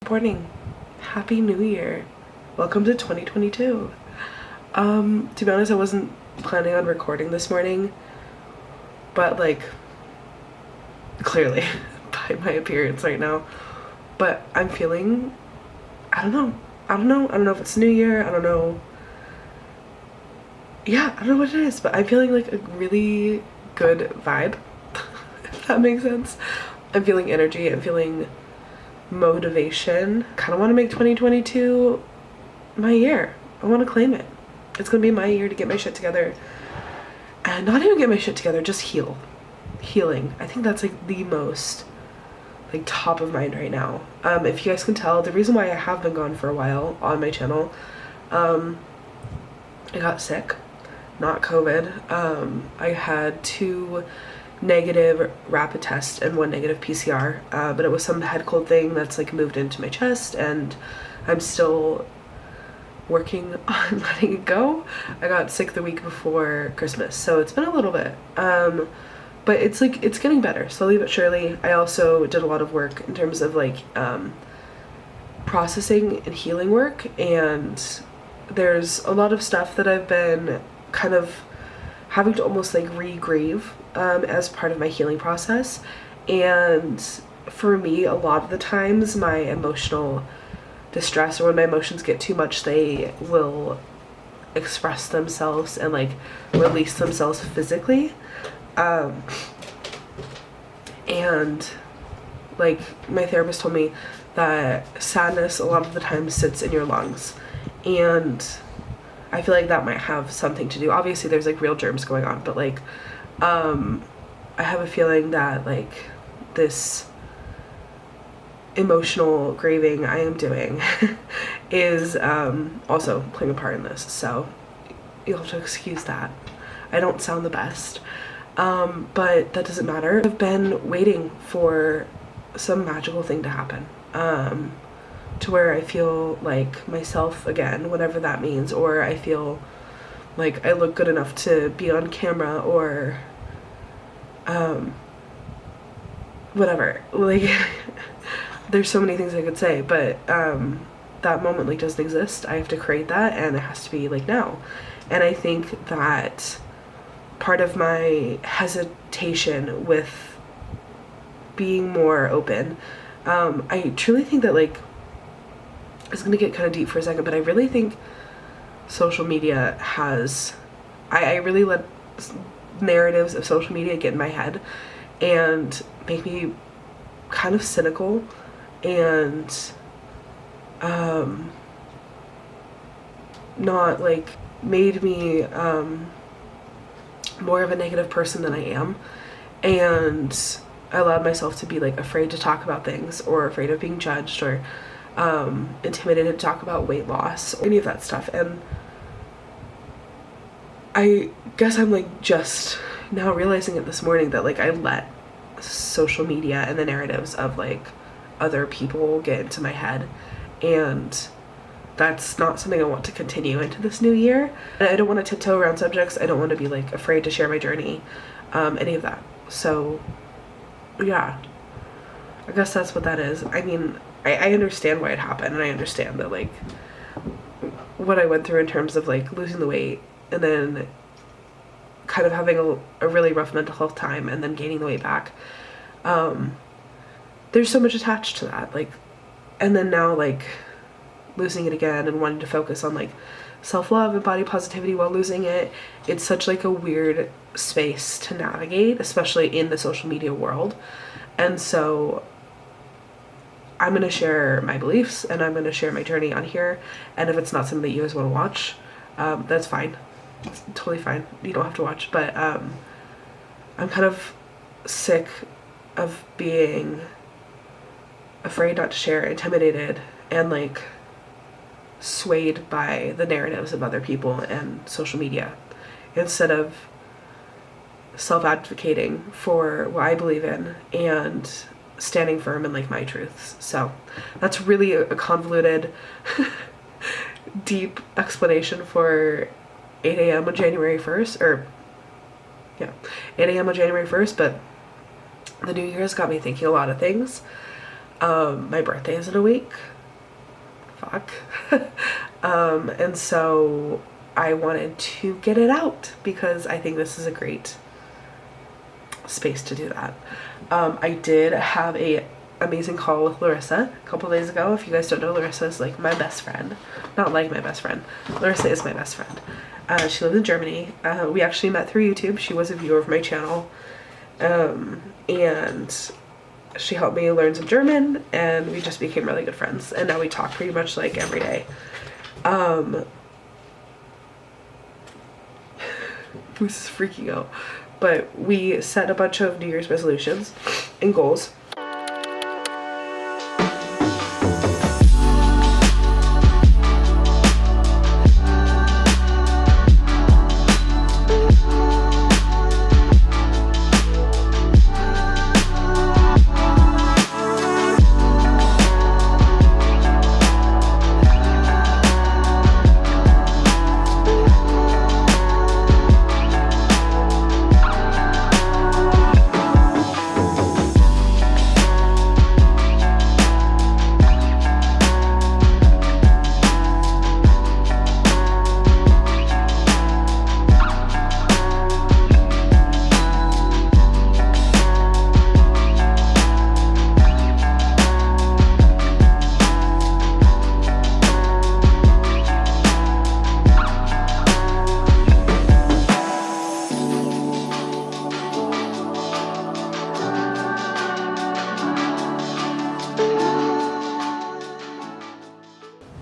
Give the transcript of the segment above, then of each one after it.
Morning. Happy New Year. Welcome to 2022. To be honest, I wasn't planning on recording this morning, but like, clearly by my appearance right now, but I'm feeling, I don't know. I don't know if it's New Year, I don't know. Yeah, I don't know what it is, but I'm feeling like a really good vibe, if that makes sense. I'm feeling energy, I'm feeling motivation. Kind of want to make 2022 my year. I want to claim it. It's gonna be my year to get my shit together, and not even get my shit together, just healing. I think that's like the most like top of mind right now. If you guys can tell, the reason why I have been gone for a while on my channel, I got sick, not COVID. I had 2 negative rapid tests and 1 negative PCR, but it was some head cold thing that's like moved into my chest, and I'm still working on letting it go. I got sick the week before Christmas, so it's been a little bit, but it's like, it's getting better slowly but surely. I also did a lot of work in terms of like processing and healing work, and there's a lot of stuff that I've been kind of having to almost like re-grieve as part of my healing process. And for me, a lot of the times my emotional distress, or when my emotions get too much, they will express themselves and like release themselves physically. And like my therapist told me that sadness a lot of the time sits in your lungs, and I feel like that might have something to do. Obviously there's like real germs going on, but like I have a feeling that like this emotional grieving I am doing is also playing a part in this, so you'll have to excuse that. I don't sound the best, but that doesn't matter. I've been waiting for some magical thing to happen, to where I feel like myself again, whatever that means, or I feel like I look good enough to be on camera, or whatever. Like there's so many things I could say, but that moment like doesn't exist. I have to create that, and it has to be like now. And I think that part of my hesitation with being more open, I truly think that like, it's gonna get kind of deep for a second, but I really think social media has, I really let narratives of social media get in my head and make me kind of cynical, and not like made me more of a negative person than I am, and I allowed myself to be like afraid to talk about things, or afraid of being judged, or intimidated to talk about weight loss, or any of that stuff. And I guess I'm like just now realizing it this morning that like I let social media and the narratives of like other people get into my head, and that's not something I want to continue into this new year. And I don't want to tiptoe around subjects. I don't want to be like afraid to share my journey, any of that. So yeah, I guess that's what that is. I mean, I understand why it happened, and I understand that like what I went through in terms of like losing the weight, and then kind of having a really rough mental health time, and then gaining the weight back. There's so much attached to that, like, and then now like losing it again and wanting to focus on like self-love and body positivity while losing it. It's such like a weird space to navigate, especially in the social media world. And so I'm going to share my beliefs, and I'm going to share my journey on here. And if it's not something that you guys want to watch, that's fine. It's totally fine. You don't have to watch. But I'm kind of sick of being afraid not to share, intimidated, and like swayed by the narratives of other people and social media, instead of self-advocating for what I believe in and standing firm in like my truths. So that's really a convoluted deep explanation for 8 a.m. on January 1st, or yeah, 8 a.m. on January 1st, but the new year's got me thinking a lot of things. My birthday is in a week, fuck. And so I wanted to get it out because I think this is a great space to do that. I did have a amazing call with Larissa a couple days ago. If you guys don't know, Larissa is like my best friend. Not like my best friend. Larissa is my best friend. She lives in Germany. We actually met through YouTube. She was a viewer of my channel. And she helped me learn some German, and we just became really good friends. And now we talk pretty much like every day. Who's freaking out? But we set a bunch of New Year's resolutions and goals.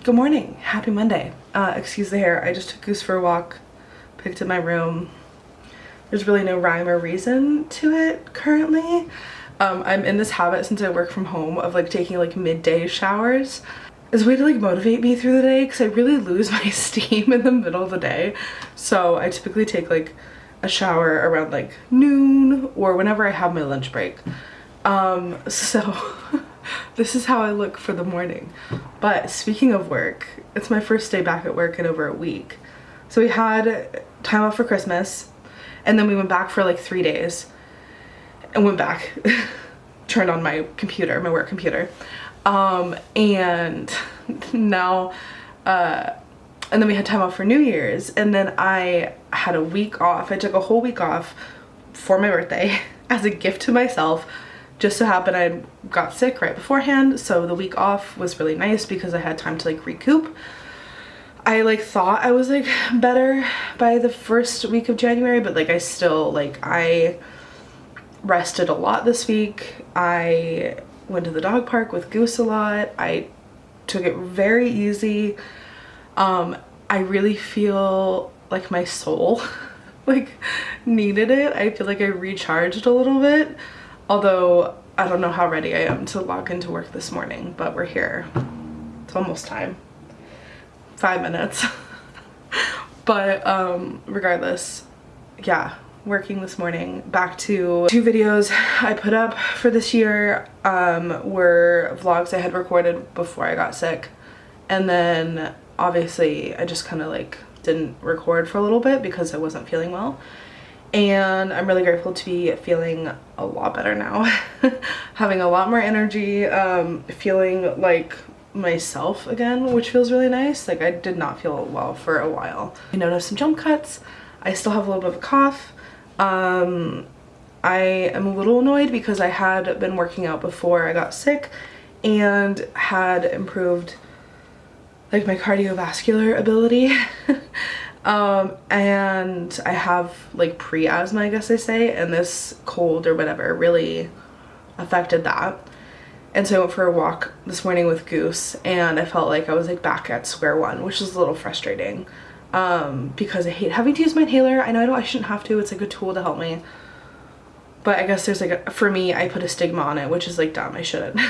Good morning, happy Monday. Excuse the hair, I just took Goose for a walk, picked up my room. There's really no rhyme or reason to it currently. I'm in this habit since I work from home of like taking like midday showers as a way to like motivate me through the day, because I really lose my steam in the middle of the day. So I typically take like a shower around like noon or whenever I have my lunch break. So this is how I look for the morning. But speaking of work, it's my first day back at work in over a week. So we had time off for Christmas, and then we went back for like 3 days and went back, turned on my computer, my work computer. And now, and then we had time off for New Year's, and then I had a week off. I took a whole week off for my birthday as a gift to myself. Just so happened I got sick right beforehand, so the week off was really nice because I had time to like recoup. I like thought I was like better by the first week of January, but like I still like I rested a lot this week. I went to the dog park with Goose a lot. I took it very easy. I really feel like my soul like needed it. I feel like I recharged a little bit. Although I don't know how ready I am to log into work this morning, but we're here. It's almost time. 5 minutes. But regardless, yeah, working this morning. Back to 2 videos I put up for this year were vlogs I had recorded before I got sick. And then obviously I just kind of like didn't record for a little bit because I wasn't feeling well. And I'm really grateful to be feeling a lot better now. Having a lot more energy, feeling like myself again, which feels really nice. Like I did not feel well for a while. I noticed some jump cuts. I still have a little bit of a cough. I am a little annoyed because I had been working out before I got sick and had improved like my cardiovascular ability. And I have like pre-asthma, I guess I say, and this cold or whatever really affected that. And so I went for a walk this morning with Goose, and I felt like I was like back at square one, which is a little frustrating because I hate having to use my inhaler. I know I shouldn't have to, it's like a tool to help me, but I guess there's like for me, I put a stigma on it, which is like dumb, I shouldn't.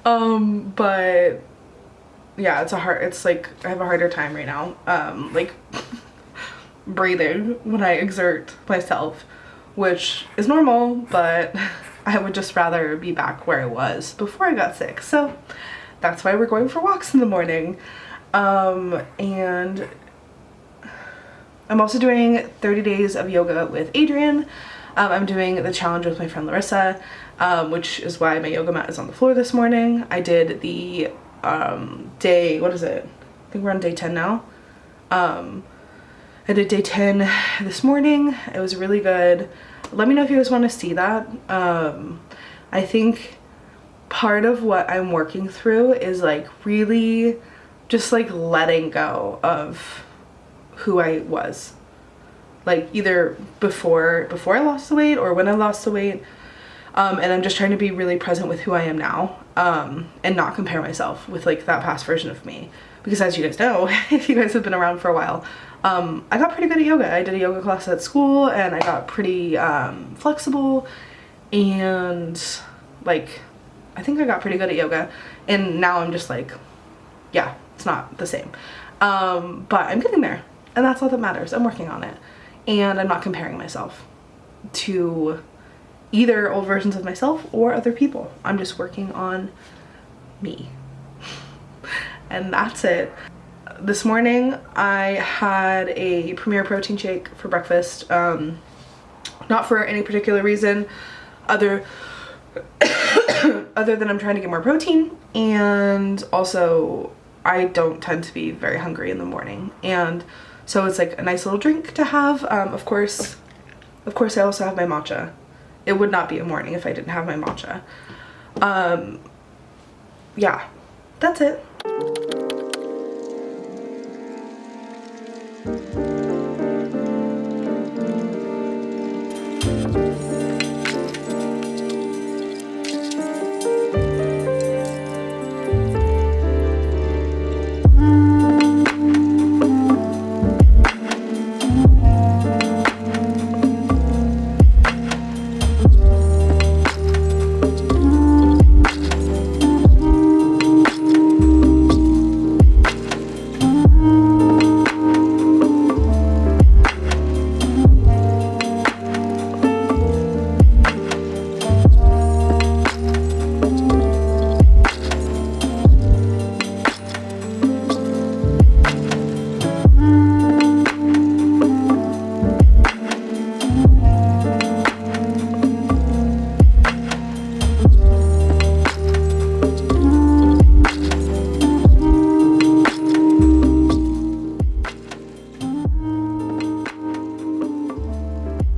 But yeah, it's like I have a harder time right now like breathing when I exert myself, which is normal, but I would just rather be back where I was before I got sick. So that's why we're going for walks in the morning. And I'm also doing 30 days of yoga with Adrian. I'm doing the challenge with my friend Larissa, which is why my yoga mat is on the floor this morning. I did the day, what is it? I think we're on day 10 now. I did day 10 this morning. It was really good. Let me know if you guys want to see that. I think part of what I'm working through is like really just like letting go of who I was. Like either before I lost the weight or when I lost the weight. And I'm just trying to be really present with who I am now, and not compare myself with like that past version of me. Because as you guys know, if you guys have been around for a while, I got pretty good at yoga. I did a yoga class at school and I got pretty flexible, and like I think I got pretty good at yoga, and now I'm just like, yeah, it's not the same. But I'm getting there, and that's all that matters. I'm working on it, and I'm not comparing myself to either old versions of myself or other people. I'm just working on me. And that's it. This morning I had a Premier protein shake for breakfast. Not for any particular reason other than I'm trying to get more protein, and also I don't tend to be very hungry in the morning, and so it's like a nice little drink to have. Of course I also have my matcha. It would not be a morning if I didn't have my matcha. Yeah, that's it.